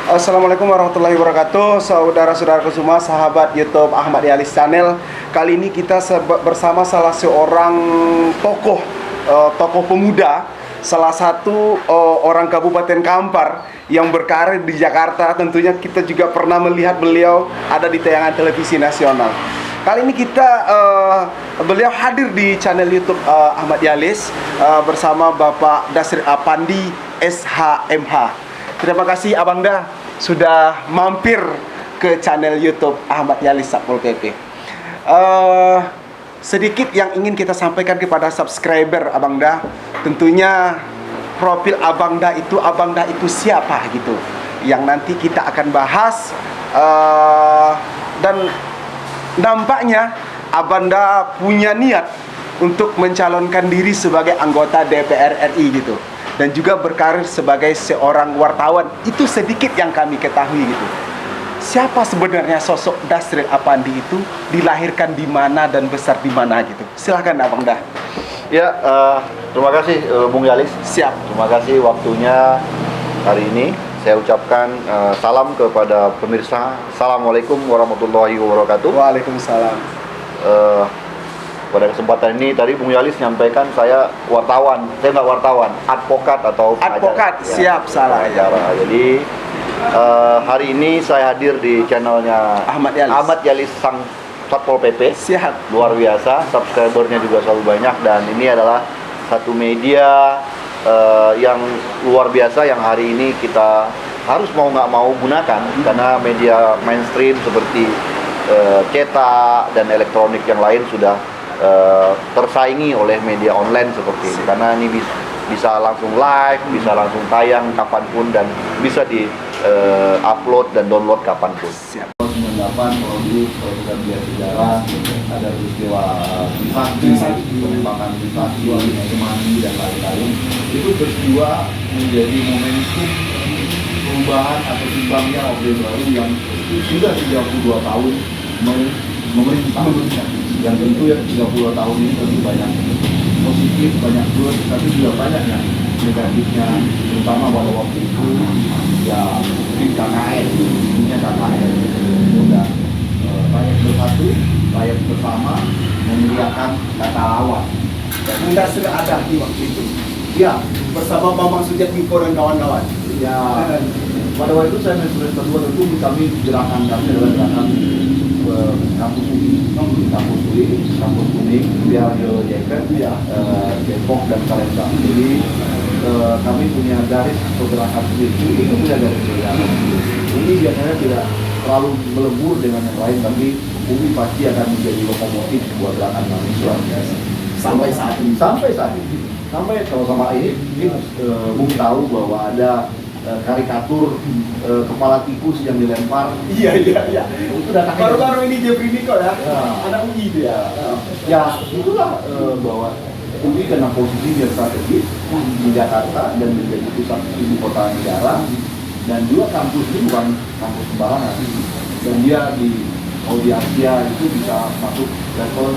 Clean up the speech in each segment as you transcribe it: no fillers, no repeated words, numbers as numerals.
Assalamualaikum warahmatullahi wabarakatuh. Saudara-saudaraku semua, sahabat YouTube Ahmad Yalis Channel. Kali ini kita bersama salah seorang tokoh pemuda, salah satu orang Kabupaten Kampar yang berkarir di Jakarta. Tentunya kita juga pernah melihat beliau ada di tayangan televisi nasional. Kali ini beliau hadir di channel YouTube Ahmad Yalis bersama Bapak Dasril Apandi SHMH. Terima kasih Abang Da sudah mampir ke channel YouTube Ahmad Yalis Satpol PP. Sedikit yang ingin kita sampaikan kepada subscriber Abang Da. Tentunya profil Abang Da itu siapa gitu, yang nanti kita akan bahas. Dan nampaknya Abang Da punya niat untuk mencalonkan diri sebagai anggota DPR RI gitu, dan juga berkarir sebagai seorang wartawan. Itu sedikit yang kami ketahui gitu. Siapa sebenarnya sosok Dasril Apandi itu, dilahirkan di mana dan besar di mana gitu. Silahkan Abang Da. Ya, terima kasih Bung Yalis. Siap. Terima kasih waktunya hari ini. Saya ucapkan salam kepada pemirsa. Assalamualaikum warahmatullahi wabarakatuh. Waalaikumsalam. Pada kesempatan ini tadi Bung Yalis nyampaikan saya wartawan. Saya nggak wartawan, advokat atau Advokat, pengacara. siap, salah ya. Jadi hari ini saya hadir di channelnya Ahmad Yalis Sang Satpol PP. Siap. Luar biasa, subscribernya juga selalu banyak, dan ini adalah satu media yang luar biasa yang hari ini kita harus mau nggak mau gunakan, karena media mainstream seperti cetak dan elektronik yang lain sudah tersaingi oleh media online seperti ini, karena ini bisa langsung live, bisa langsung tayang kapanpun, dan bisa di upload dan download kapanpun. Siap. 98 kalau dulu kalau kita lihat sejarah ada peristiwa Trisakti, penembakan Trisakti, Semanggi dan lain-lain, itu peristiwa menjadi momentum perubahan atau timbangnya Orde Baru yang sudah 32 tahun memerintah. Yang tentu yang 32 tahun ini tentu banyak positif, banyak plus, tapi juga banyak yang negatifnya, terutama pada waktu itu ya mungkin KKN, intinya KKN sudah rakyat bersatu, rakyat bersama, memuliakan kata lawan. Dan Anda sudah ada di waktu itu Ya, bersama Bambang Sujatmiko dan kawan-kawan. ya pada waktu itu saya menjadi ketua, tentu kami gerakan kami adalah gerakan kampus kuning, biar Jakarta, Depok dan Palembang. Jadi kami punya garis pergerakan sendiri. Itu punya garis pergerakan. Ini biasanya tidak terlalu melebur dengan yang lain, tapi UPI pasti akan menjadi lokomotif sebuah gerakan mahasiswa. Sampai saat ini, sampai sama ini, Bung tahu bahwa ada karikatur kepala tikus yang dilempar. Iya. Itu datangnya Baru-baru ini dia beri kok ya. Ya. Ada UI dia. Ya, itulah bahwa UI karena posisinya strategis di Jakarta dan menjadi pusat ibu kota negara, dan juga kampus ini bukan kampus sembarangan, dan dia di Asia itu bisa masuk level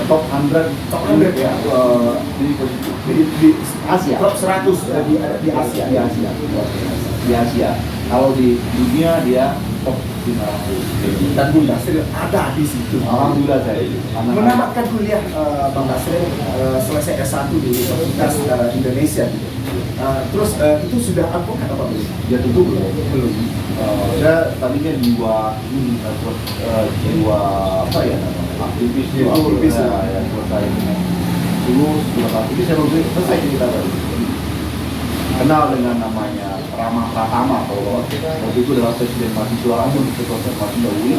top 100 ya, di Asia, Top 100 di Asia. Di Asia. Kalau di dunia dia top 500. Dan Bung Dasril ada di situ. Alhamdulillah saya Menamatkan kuliah Bang Dasril selesai S1 di Universitas Indonesia gitu. Terus itu sudah advokat apa belum? Ya tentu belum. Saya tadinya jiwa apa ya namanya, aktivis Ya, aktivis. ya selesai dulu setelah aktivis saya belum selesai cerita tadi. Kenal dengan namanya Rama Pratama, kalau waktu itu adalah presiden mahasiswa langsung di Sektor Mahasiswa UI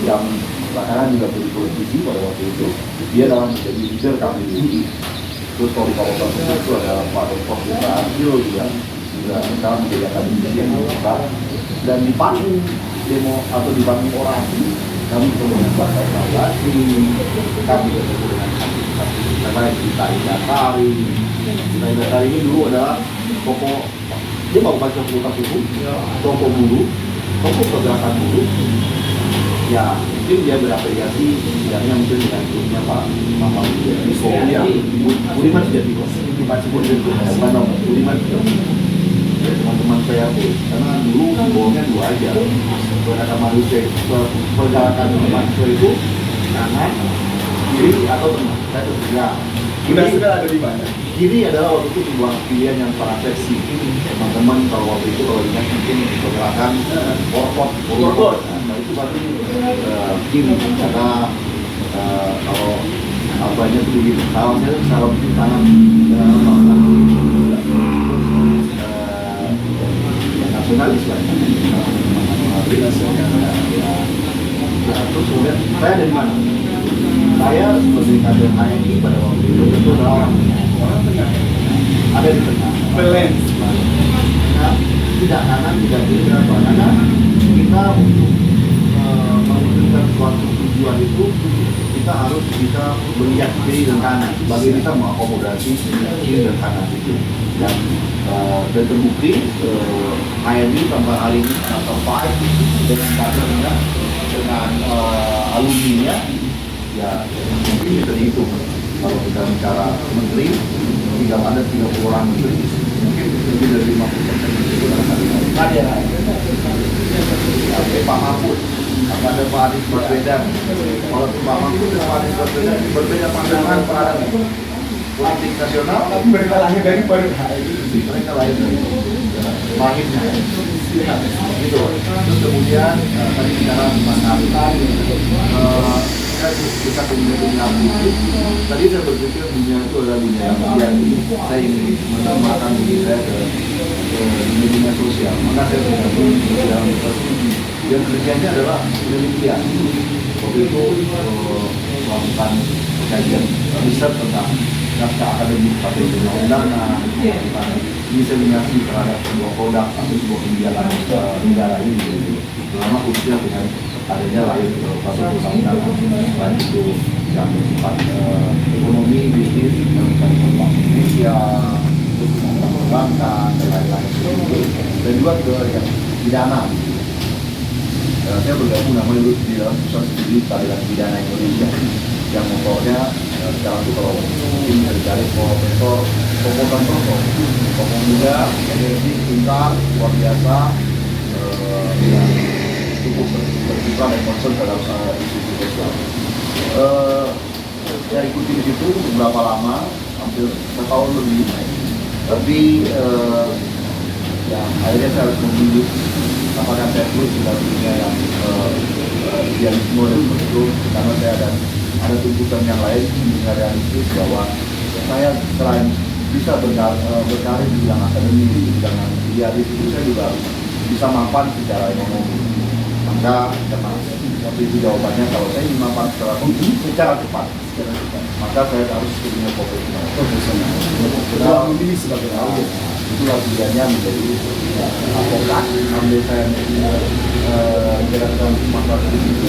yang belakangan juga jadi politisi pada waktu itu. Dia dalam menjadi leader kami di UI. Terus kalau di kawasan itu ada Pak Dr. Buka Arjo juga sekarang menjadi akademisi yang besar. Dan di panggung demo atau di panggung orasi kami ketemu dengan Pak Saudari, kami ketemu dengan aktivis lain, Kita Indatari. Kita Indatari ini dulu adalah tokoh, dia mau baca fakultas hukum, tokoh buruh, tokoh pergerakan buruh. Ya, mungkin dia berafiliasi setidaknya mungkin dengan grupnya Pak Bambang Sujatmiko, Budiman Sujatmiko, Budiman teman-teman saya, karena dulu simbolnya dua aja. Pergerakan manusia, pergerakan mahasiswa itu kanan, kiri atau tengah. Saya tersedia. Sudah ada di mana? Kiri adalah waktu itu sebuah pilihan yang sangat seksi. Teman-teman kalau waktu itu kalau ingat mungkin pergerakan forward. Nah itu berarti kiri karena kalau abahnya itu begini. Kalau saya salah di kanan nasionalis lah. Terus kemudian saya dari mana? Saya sebagai kader HMI pada waktu itu adalah orang tengah, ada di tengah. Balance. Nah, tidak kanan, tidak kiri, kenapa? Karena kita untuk mewujudkan suatu tujuan itu kita harus bisa melihat kiri dan kanan. Bagi kita mengakomodasi kiri dan kanan itu. Dan terbukti HMI sampai hari ini terpakai dengan kadernya, dengan alumninya. Ya, mungkin bisa dihitung. Kalau kita bicara menteri, tinggal ada 30 orang menteri, mungkin lebih dari 50% itu ada Pak Mahfud, ada Pak Anies Baswedan. Kalau Pak Mahfud dan Pak Anies Baswedan berbeda pandangan terhadap politik nasional, Tapi mereka lahir dari baru mereka lahir dari lahirnya. Gitu. Terus kemudian tadi bicara Mas Hatta, kita kemudian dunia politik. Tadi saya berpikir dunia itu adalah dunia yang saya ingin menambahkan diri saya ke dunia sosial. Maka saya bergabung di dalam universitas yang kerjanya adalah penelitian. Waktu itu melakukan kajian riset tentang naskah akademik pada undang-undangan, diseminasi terhadap sebuah produk atau sebuah kebijakan negara ini, terutama khususnya dengan adanya lahir satu undang-undangan, baik itu yang bersifat ekonomi, bisnis, tentang Indonesia, terus perbankan dan lain-lain, dan juga ke yang pidana. Saya bergabung namanya dulu di dalam pusat studi keadilan pidana Indonesia yang motornya sekarang itu kalau mungkin bisa dicari Profesor tokoh muda, energi, pintar, luar biasa, yang cukup berkiprah dan concern terhadap isu-isu sosial. Saya ikuti di situ beberapa lama, hampir setahun lebih, tapi ya akhirnya saya harus memilih apakah saya terus di dalam dunia yang idealisme dan begitu, karena saya ada tuntutan yang lain dunia realistis bahwa saya selain bisa berkarir di bidang akademik, di bidang idealis itu saya juga bisa mapan secara ekonomi. Maka karena waktu itu jawabannya kalau saya ingin mapan secara cepat, maka saya harus ke dunia profesional. Sudah memilih sebagai awal. Itulah pilihannya menjadi advokat. Ambil saya menjalankan masalah itu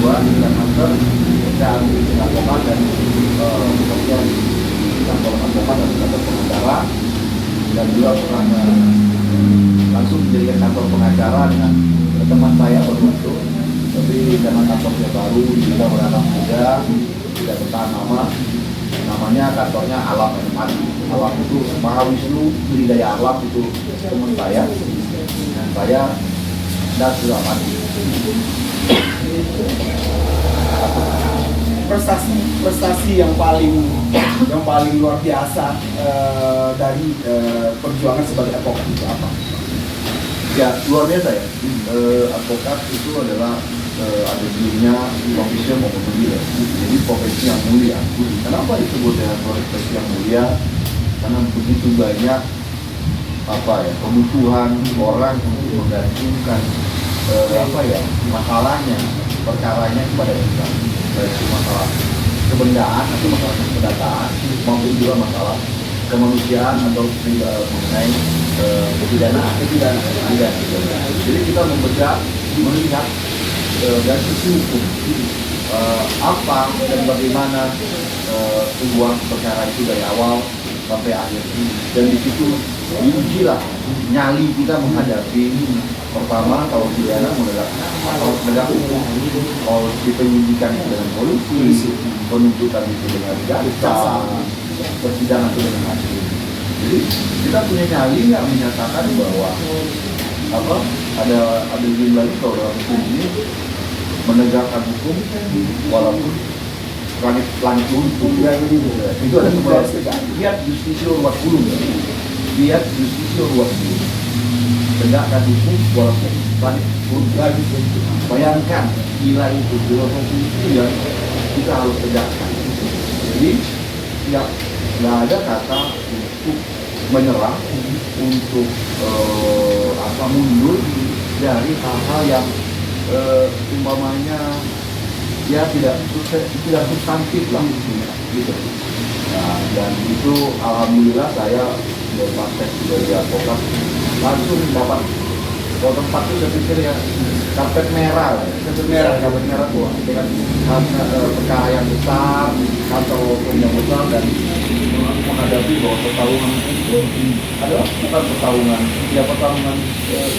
dua dengan master dan advokat dan bekerja di kantor advokat dan kantor pengacara, dan juga pernah langsung menjadikan kantor pengacara dengan teman saya waktu itu. Tapi karena kantornya baru, juga beranak muda, tidak bertahan lama. Namanya kantornya Alam Mati. Alam itu Mahawisnu, Budidaya Alam itu teman saya, dan saya dan sudah mati. Prestasi yang paling luar biasa dari perjuangan sebagai advokat itu apa? Ya, luar biasa ya. Advokat itu adalah ada dirinya profesi maupun mulia. Jadi profesi yang mulia. Kenapa disebut dengan profesi yang mulia? Karena begitu banyak kebutuhan orang untuk menggantungkan masalahnya, perkaranya kepada kita. Baik itu masalah kebendaan atau masalah kependataan maupun juga masalah kemanusiaan atau mengenai kepidanaan. Jadi kita melihat dari sisi hukum apa dan bagaimana sebuah perkara itu dari awal sampai akhir, dan di situ diujilah nyali kita menghadapi pertama kalau pidana menegak hukum, kalau di penyidikan itu dengan polisi, penuntutan itu dengan jaksa, persidangan itu dengan hakim. Jadi kita punya nyali yang menyatakan bahwa apa ada jumlah itu kalau dalam hukum ini menegakkan hukum walaupun langit runtuh. Itu ada sebelah. Lihat Justisio Ruas Gunung. Lihat Justisio Ruas Gunung. Tegakkan hukum walaupun langit runtuh. Bayangkan gila itu filosofi itu yang kita harus tegakkan. Jadi nggak ada kata untuk menyerah, untuk mundur dari hal-hal yang umpamanya ya tidak substantif lah gitu. Nah, dan itu alhamdulillah saya berpraktek sebagai advokat langsung dapat kalau tempat itu saya pikir ya karpet merah tuh dengan perkara yang besar, kantor hukum yang besar, dan menghadapi bahwa pertarungan itu adalah bukan pertarungan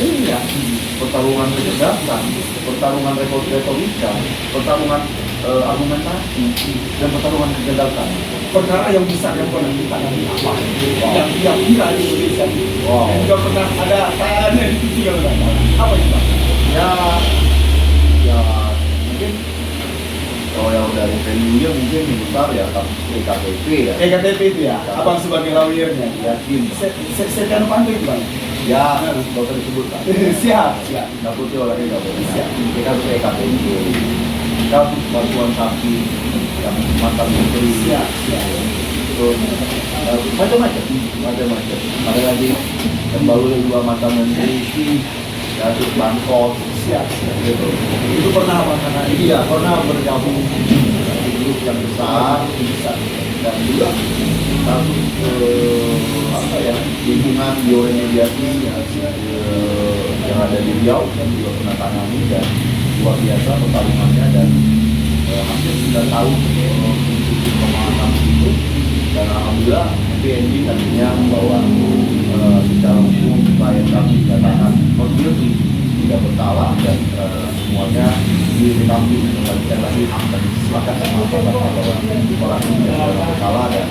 ini ya, pertarungan kecerdasan, pertarungan retorika, pertarungan argumentasi, dan pertarungan kecerdasan. Perkara yang besar yang pernah ditangani apa? Yang viral di Indonesia. Wow. Dan juga pernah ada tayangannya di TV kalau nggak salah. Apa itu Pak? Ya mungkin kalau yang dari venue mungkin yang besar ya EKTP ya. EKTP itu ya, abang sebagai lawyernya. Yakin. Setia Novanto itu Bang. Ya, nggak usah disebutkan. Siap. Nggak putih olahraga nggak boleh. Siap. Kita harus EKTP. Kasus bantuan sapi yang mantan menteri. Siap. Terus macam-macam. Ada lagi yang baru dua mantan menteri, kasus Bangkok. Siap. Gitu. Itu pernah Bang karena Iya, pernah bergabung di grup yang besar dan juga kasus lingkungan bioremediasi yang ada di Riau yang juga pernah tangani dan luar biasa pertarungannya, dan hampir 9 tahun untuk pemahaman itu, dan alhamdulillah PNJ nantinya bahwa secara hukum klien kami dinyatakan konfirmasi tidak bersalah dan semuanya diketahui mengembalikan lagi hak dan silakan sama bahwa orang ini tidak bersalah, dan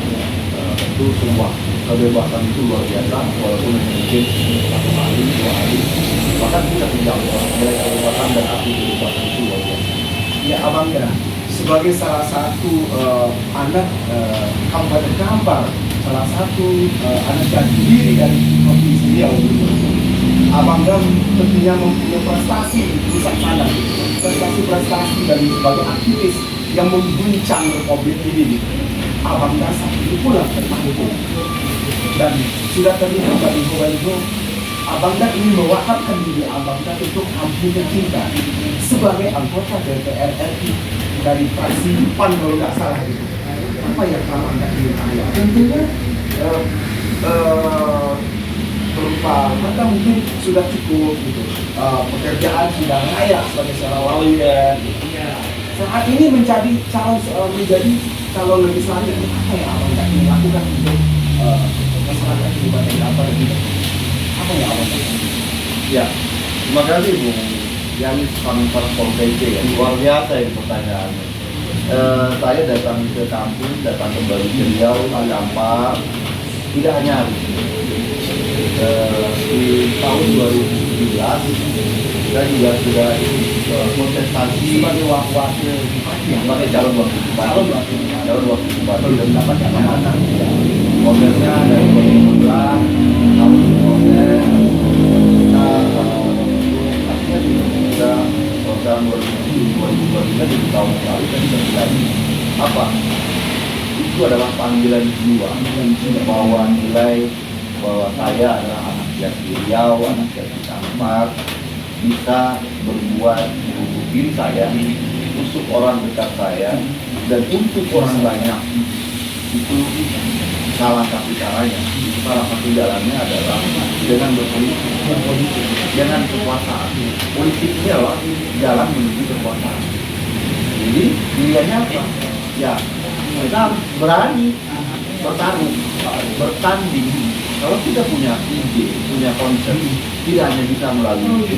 tentu semua kebebasan itu luar biasa walaupun mungkin 1 hari 2 hari bahkan kita tidak nilai kebebasan dan arti kebebasan itu luar biasa. ya Abang ya, sebagai salah satu anak Kabupaten Kampar, salah satu anak jati diri dari provinsi Riau, Abang kan tentunya mempunyai prestasi di sana, prestasi dari sebagai aktivis yang mengguncang Republik ini. Abang kan saat itu pula tentang hukum, dan sudah terlihat dari itu Abang kan ingin mewakafkan diri Abang kan untuk kampungnya cinta sebagai anggota DPR RI dari fraksi PAN kalau nggak salah itu. Apa yang Abang kan ingin tanya? Tentunya berupa maka mungkin sudah cukup gitu, pekerjaan sudah layak sebagai seorang lawyer. Saat ini menjadi calon legislatif, apa yang Abang kan ingin lakukan untuk masyarakat di Kabupaten Kampar gitu? Apa yang Abang lakukan? Ya, terima kasih Bung Yanis Kampar PPP ya, luar biasa ini pertanyaannya. Saya datang ke kampung, datang kembali ke Riau, Kampar, tidak hanya hari ini. Di tahun 2017 saya juga sudah kontestasi sebagai wakil sebagai calon wakil bupati dan dapat kecamatan. Modelnya dari 2016 tahun proses kita artinya sudah tahun 2023 di tahun lalu kan terjadi apa? Itu adalah panggilan jiwa bahwa nilai bahwa saya adalah anak jati Riau, anak jati Kampar, bisa berbuat untuk diri saya, untuk orang dekat saya, dan untuk orang banyak. Itu salah satu caranya. Salah satu jalannya adalah dengan berpolitik, dengan kekuasaan. Politiknya adalah jalan menuju kekuasaan. Jadi pilihannya apa? Ya, kita berani bertarung, bertanding. Kalau kita punya ide, punya konsep, tidak hanya bisa melalui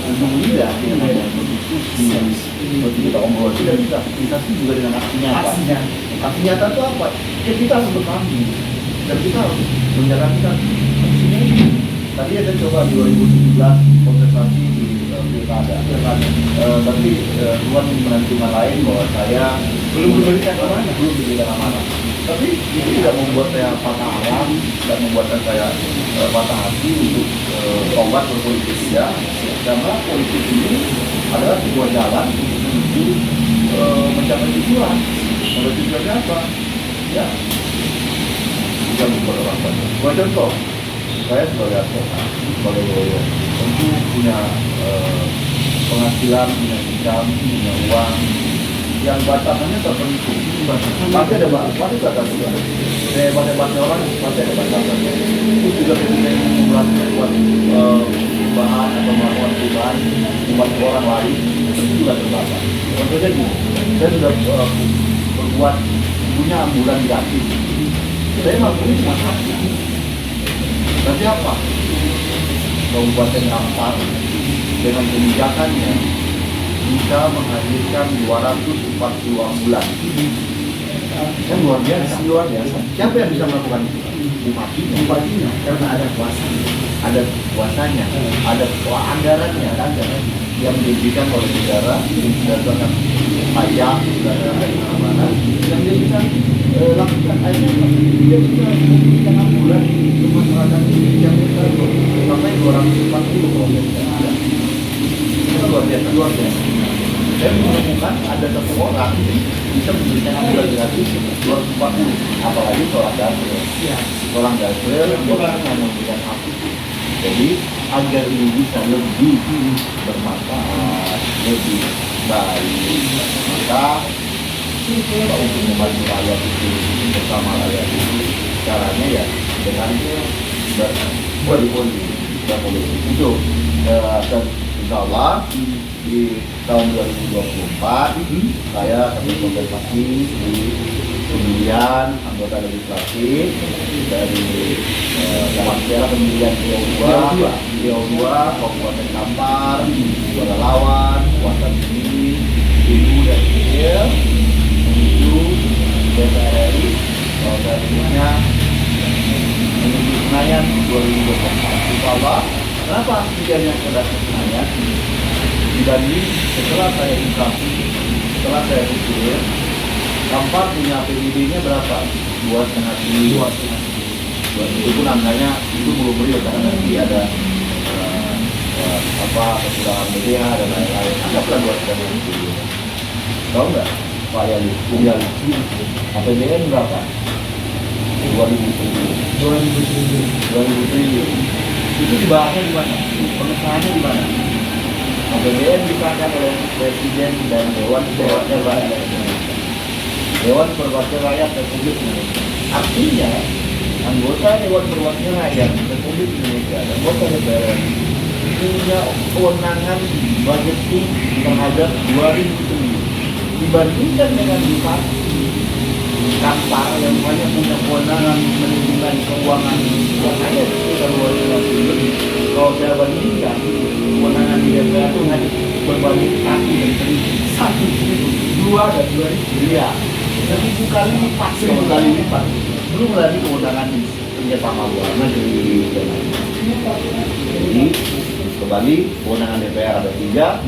ujung lidah, tidak hanya berdiskusi, seperti kita obrol, tidak bisa juga dengan aksi nyata. Aksi nyata itu apa? Ya kita harus bertanding dan kita harus menjalankan aksinya ini. tadi ada coba 2017 kontestasi di pilkada. Tapi Tuhan menentukan lain bahwa saya Belum diberikan amanah. belum diberikan amanah. Tapi itu tidak membuat saya patah arang, tidak membuatkan saya patah hati untuk obat berpolitik ya. Karena politik ini adalah sebuah jalan menuju mencapai tujuan. Menurut tujuannya apa? Ya, bukan membuat orang banyak. Buat contoh, saya sebagai advokat, sebagai lawyer, tentu punya penghasilan, punya income, punya uang yang batasannya tertentu. Pasti ada batasan juga. Hebat-hebatnya orang pasti ada batasannya. Itu juga ketika membuat bahan atau melakukan perubahan buat orang lain itu juga terbatas. Contohnya gini, saya sudah berbuat punya ambulan gratis. Saya mampunya cuma satu. Nanti apa? Kabupaten Kampar dengan kebijakannya bisa menghadirkan 240 ambulan. Kan luar biasa. Luar biasa. Siapa yang bisa melakukan itu? Bupatinya. Karena ada kuasa. Ada kuasanya, ada anggarannya, yang diberikan oleh negara berdasarkan pajak dari mana-mana yang dia bisa lakukan. Akhirnya dia bisa memberikan ambulan ke masyarakat ini yang bisa sampai 240 itu luar biasa. Saya menemukan ada satu orang bisa memberikan ambulan gratis 240, apalagi seorang dasar. Seorang dasar yang memberikan aku. Jadi agar ini bisa lebih bermanfaat, lebih baik, maka untuk membantu rakyat itu bersama rakyat itu caranya ya dengan berpolitik itu. Dan insya Allah di tahun 2024 saya akan berkontestasi di pemilihan anggota legislatif dari dalam piala pemilihan Riau 2 Kabupaten Kampar, Suara Lawan, Kuasa Tinggi, Ibu dan Kecil menuju DPR RI tahun selanjutnya menuju Senayan 2024. Insya Allah, kenapa pilihannya ke Senayan? Dibanding setelah saya inflasi, setelah saya pikir Kampar punya PDB-nya berapa? 2,5 triliun. Itu pun angkanya itu belum real karena nanti ada kekurangan media dan lain-lain. Anggaplah 2,5 triliun. Tahu nggak Pak Yali? APBN berapa? 2.000 triliun. 2.000 triliun. Itu dibahasnya di mana? Pengesahannya di mana? APBN disahkan oleh Presiden dan Dewan Perwakilan Rakyat. Dewan Perwakilan Rakyat Republik Indonesia. Artinya, anggota Dewan Perwakilan Rakyat Republik Indonesia dan anggota DPR punya kewenangan budgeting terhadap 2.000 triliun. Dibandingkan dengan Bupati Kampar yang hanya punya kewenangan menentukan keuangan yang hanya sekitar 2,5 triliun. Kalau saya bandingkan, kewenangan di DPR itu hanya berbanding 1 triliun, 2 dan 2 miliar. 1.000 kali lipat, 1 kali lipat. Belum lagi kewenangan kerjasama luar negeri dan lain-lain. Jadi kembali kewenangan DPR ada 3,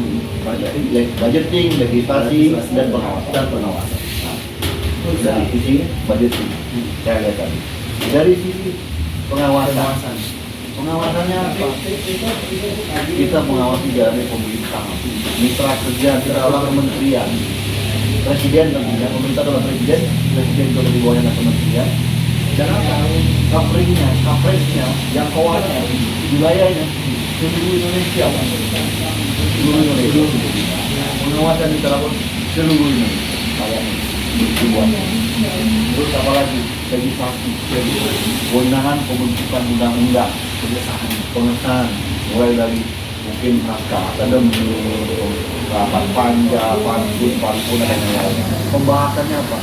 budgeting, legislasi, dan pengawasan. Dari sisi budgeting, saya lihat tadi. Dari sisi pengawasannya apa? Kita mengawasi dari pemerintah, mitra kerja dalam kementerian. Presiden tentunya, pemerintah adalah presiden itu di bawahnya kementerian. Dan apa? Kapresnya, jangkauannya, wilayahnya, seluruh Indonesia. Seluruh Indonesia. Pengawasan diterapkan seluruh Indonesia. Semuanya. Terus apa lagi? Legislasi, kewenangan pembentukan undang-undang, pengesahan, mulai dari mungkin naskah akademik, rapat panja, pansus, dan lain-lain. Pembahasannya apa?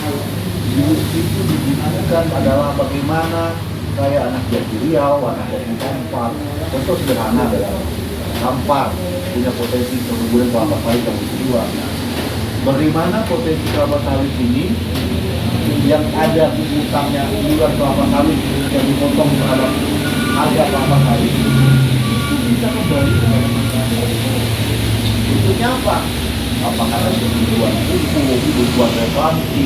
Itu dibutuhkan adalah bagaimana saya anak dari Riau, anak dari Kampar. Contoh sederhana adalah Kampar punya potensi perkebunan kelapa sawit yang kedua. Bagaimana potensi kelapa sawit ini yang ada utangnya iuran kelapa sawit yang dipotong terhadap harga kelapa sawit itu bisa kembali kepada masyarakat. Bentuknya apa? Apakah ada kebutuhan pupuk, kebutuhan refleksi,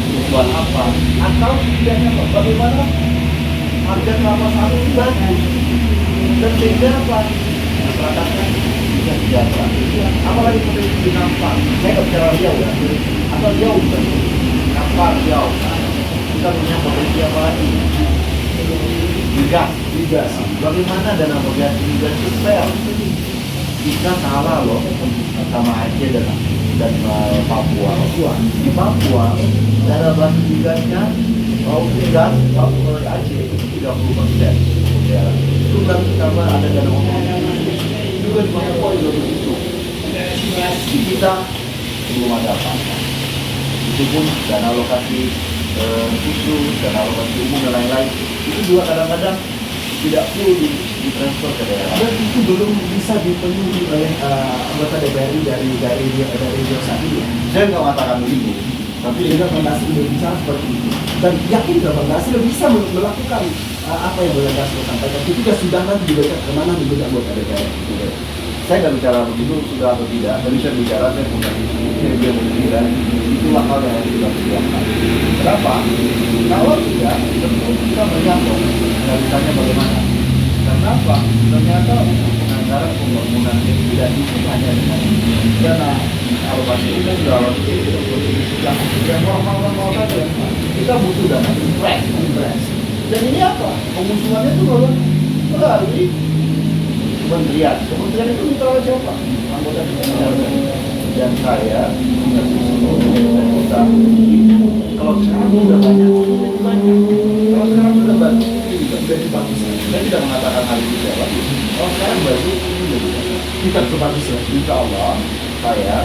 kebutuhan apa? Atau setidaknya apa? Bagaimana harga kelapa sawit itu bagus? Dan sehingga apa? Masyarakatnya bisa sejahtera. Apalagi potensi Kampar. Saya nggak bicara Riau ya, atau jauh kan? Kampar, Riau. Kita punya potensi apa lagi? Migas. Bagaimana dana mobilisasi migas itu fair? Kita kalah loh sama Aceh dan Papua. Di Papua dana basis migasnya migas Papua Aceh itu 30%. Ya, itu kan karena ada dana mobilisasi. Juga di Papua juga begitu. Di kita belum ada apa-apa. Itu pun dana alokasi khusus, dana alokasi umum dan lain-lain itu juga kadang-kadang tidak full ditransfer ke daerah. Dan itu belum bisa dipenuhi oleh anggota DPRI dari Rio saat ini. Saya nggak mengatakan begitu, Tapi dengan fondasi Indonesia seperti itu. Dan yakin nggak Bang Dasril bisa melakukan apa yang Bang Dasril sampaikan ketika sudah nanti dibaca kemana menjadi anggota DPR. saya nggak bicara begitu sudah atau tidak, tapi saya bicara saya punya visi, dia memiliki dan itulah hal yang harus kita perjuangkan. Kenapa? Kalau tidak, tentu kita melihat dong, realitanya bagaimana. Karena apa? Ternyata untuk penganggaran pembangunan yang tidak itu hanya dengan dana alokasi kita sudah alokasi yang normal saja. Kita butuh dana impres. Dan ini apa? Pengusungannya itu melalui kementerian itu mitra siapa? Anggota DPR. Dan saya punya kota itu kalau sekarang sudah banyak. Kalau sekarang sudah bagus, sudah bagus. Saya tidak mengatakan hal itu tidak bagus. Kalau sekarang bagus, ini lebih bagus. Kita bagus ya. Insya Allah saya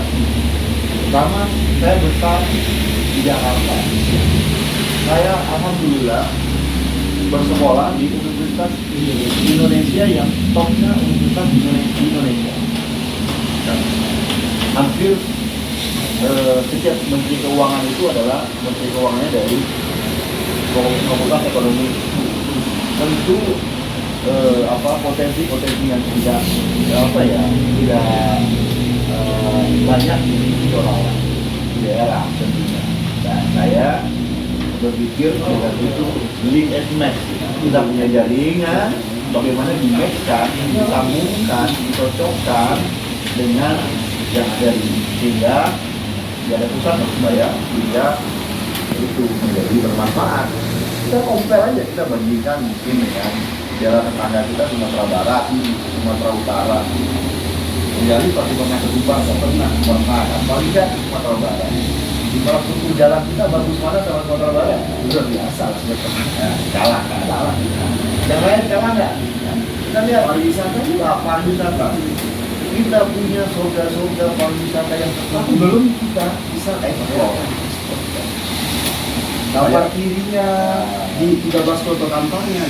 pertama saya besar di Jakarta. Saya alhamdulillah bersekolah di Universitas Indonesia yang topnya Universitas di Indonesia. Dan hampir setiap Menteri Keuangan itu adalah Menteri Keuangannya dari Fakultas Ekonomi. Tentu potensi yang tidak banyak di orang di daerah tentunya. Dan saya berpikir dengan itu link and match. Kita punya jaringan, bagaimana di-matchkan, disambungkan, dicocokkan dengan yang ada di sehingga ada pusat supaya sehingga itu menjadi bermanfaat. Kita compare aja, kita bandingkan mungkin dengan daerah tetangga kita Sumatera Barat, Sumatera Utara. Jadi pasti pernah kedua, nggak pernah paling tidak Sumatera Barat. Infrastruktur jalan kita bagus mana sama Sumatera Barat? Luar biasa sebetulnya. Kalah. Yang lain kalah nggak? Kita lihat pariwisata. Kita punya surga pariwisata yang Tapi belum kita bisa ekspor. Kampar kirinya di 13 kota kampanye.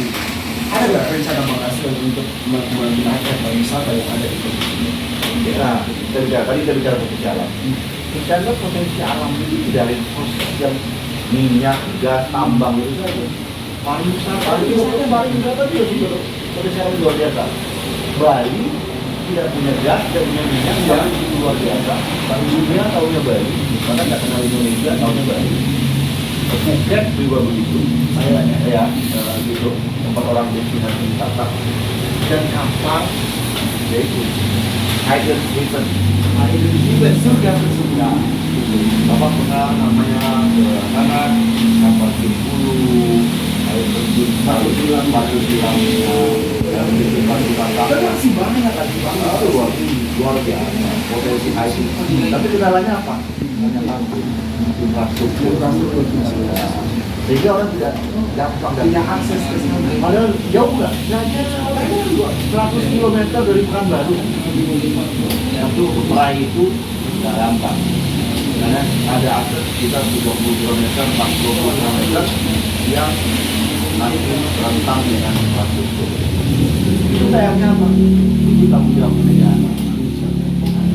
Ada nggak rencana Bang Dasril untuk menaikkan pariwisata yang ada di kota ini? Ya, tadi kita bicara potensi alam. Kita lihat potensi alam itu dari proses yang minyak, gas, tambang itu saja. Pariwisata juga sudah potensi alam luar biasa. Bali tidak punya gas, tidak punya minyak, yang itu luar biasa. Dunia tahunya Bali, karena nggak kenal Indonesia tahunya Bali. Phuket juga begitu. Saya gitu tempat orang destinasi wisata. Dan Kampar yaitu Hidden Haven surga. Apa pernah namanya karena Kampar Bengkulu, air terjun Batu Silang yang di wisata. Masih banyak lagi Luar biasa potensi hiking. Tapi kendalanya apa? Banyak lampu, infrastruktur. Sehingga orang tidak gampang punya akses ke sana. Padahal jauh nggak? Hanya 100 km dari Pekanbaru. Satu meraih itu nggak gampang. Karena ada akses sekitar 30 km, 40 km yang masih rentang dengan infrastruktur. Itu sayangnya apa? Itu tanggung jawab negara.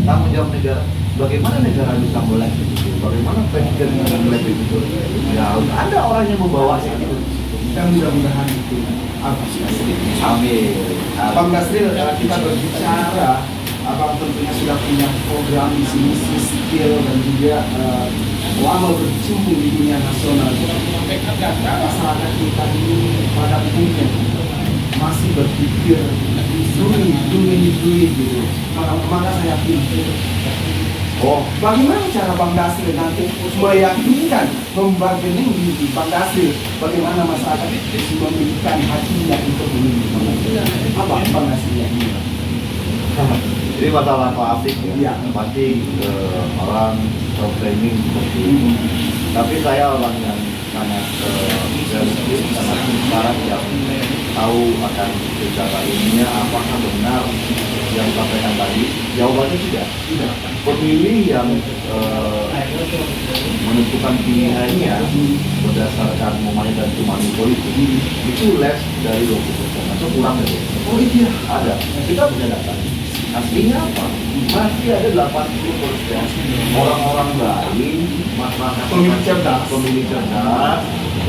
Tanggung jawab negara. Bagaimana negara bisa melek begitu? Bagaimana presiden bisa melek begitu? Ya ada orang yang membawa itu. dan mudah-mudahan itu Abang Nasril. Amin. Abang Nasril, kita berbicara, Abang tentunya sudah punya program visi misi skill dan juga lama berkecimpung di dunia nasional. Masyarakat kita ini pada umumnya masih berpikir duit gitu. Maka saya pikir, bagaimana cara Bang Nasril nanti meyakinkan, membargaining di Bang Nasril, bagaimana masyarakat memberikan hatinya untuk memilih Bang Nasril? Apa Bang Nasril yang ini? Ini masalah klasik ya. Iya. Pasti orang training seperti itu. Tapi saya orang yang sangat realistis, sangat transparan, yang tahu akan secara ilmiah apakah benar yang disampaikan tadi. Jawabannya tidak. Pemilih yang menentukan pilihannya berdasarkan momentum dan money politik itu less dari 20% atau kurang dari 20%. Oh iya, Ada. Kita punya data. Artinya apa? Masih ada 80% orang-orang lain, masyarakat pemilih cerdas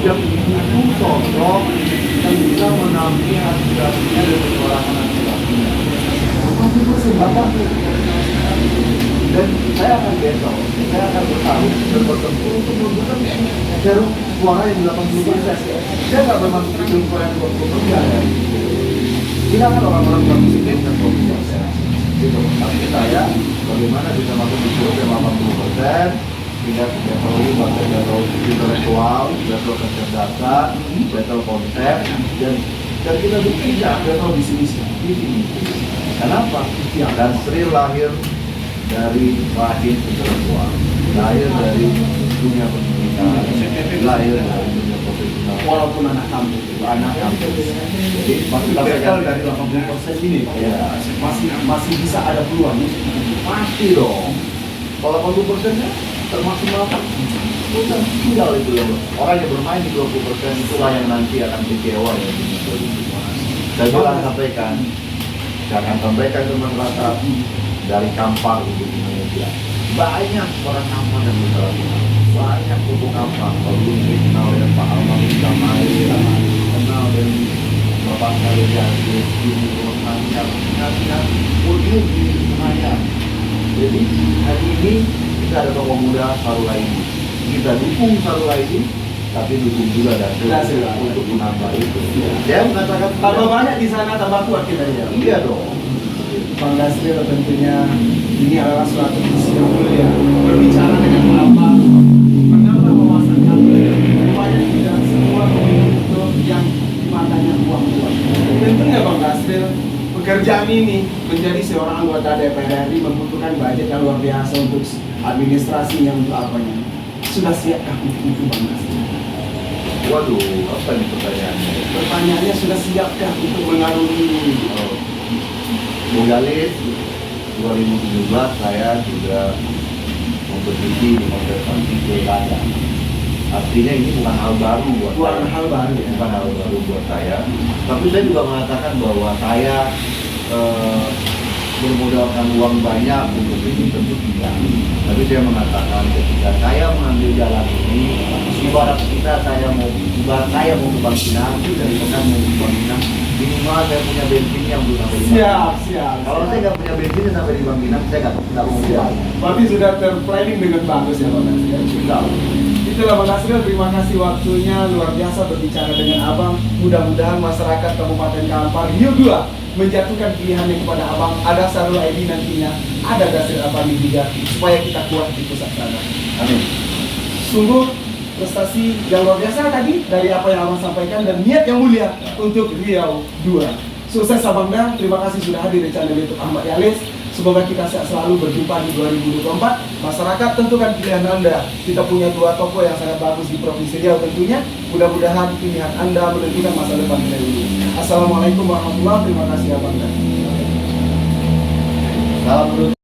yang itu sosok yang bisa menampilkan aspirasinya dan menyuarakan aspirasinya. Dan saya akan besok, saya akan bertaruh dan bertempur untuk menentukan jarum suara yang 80%. Saya nggak bermaksud itu suara yang 20%. Silakan orang-orang bermusik dan 20%. Gitu. Tapi saya bagaimana bisa masuk di grup yang 80% hingga level level intelektual, level kecerdasan, level konsep, dan kita bisa level visi misi. Kenapa? Dan Sri lahir dari rahim intelektual, lahir dari dunia pendidikan, lahir dari dunia profesional. walaupun anak kampus. Jadi masih Betul dari 80% ini, ya, masih bisa ada peluang. pasti dong. Kalau 80%-nya termaksimal kan bukan tinggal itu yang orang yang bermain di 20% itulah yang nanti akan kecewa ya. Dan jangan sampaikan ke masyarakat dari Kampar untuk Indonesia. Banyak orang Kampar yang bergerak, banyak kubu Kampar. Kalau dulu kenal dengan Pak Almarhum Damai, kenal dengan Bapak Kalian, ini rumahnya, podium di Senayan. Jadi hari ini kita ada tokoh muda Sarul Aidi. Kita dukung Sarul Aidi, tapi dukung juga Nasril untuk menambah itu. Saya mengatakan Tambah banyak di sana, tambah kuat kita ya. iya dong. Bang Nasril tentunya ini adalah suatu misi yang mulia. Berbicara dengan apa? Menambah wawasan kami. Supaya tidak semua pemimpin itu yang matanya uang-uang. Tentunya Bang Nasril, pekerjaan ini menjadi seorang anggota DPR RI membutuhkan budget yang luar biasa untuk administrasi yang untuk apanya. Sudah siapkah untuk itu Bang Nasril? Waduh, apa nih pertanyaannya? Pertanyaannya sudah siapkah untuk mengarungi Bung Galis, 2017 saya juga kompetisi di kontestasi pilkada. Artinya ini bukan hal baru buat saya. hal baru ya. Bukan hal baru buat saya. Tapi saya juga mengatakan bahwa saya bermodalkan uang banyak untuk ini tentu tidak. Tapi saya mengatakan ketika saya mengambil jalan ini, ibarat saya mau ke Bang Pinang, dari Medan mau ke Bang Pinang, minimal saya punya bensin yang belum sampai di Bang Pinang. Siap. Kalau saya nggak punya bensin sampai di Bang Pinang, saya nggak mau pulang. Berarti sudah terplanning dengan bagus ya Bang Nasril. Sudah. Itulah Bang Nasril, terima kasih waktunya, luar biasa berbicara dengan Abang. Mudah-mudahan masyarakat Kabupaten Kampar Hiu 2 menjatuhkan pilihannya kepada Abang. Ada Sarul Aidi nantinya, ada Nasril Afandi juga, supaya kita kuat di pusat sana. Amin. Sungguh prestasi yang luar biasa tadi dari apa yang Abang sampaikan dan niat yang mulia untuk Riau 2. Sukses Abangda, terima kasih sudah hadir di channel YouTube Ahmad Yalis. Semoga kita sehat selalu, berjumpa di 2024. Masyarakat tentukan pilihan Anda. Kita punya dua tokoh yang sangat bagus di Provinsi Riau tentunya. Mudah-mudahan pilihan Anda menentukan masa depan kita ini. Assalamualaikum warahmatullahi wabarakatuh. Terima kasih Abangda. Salam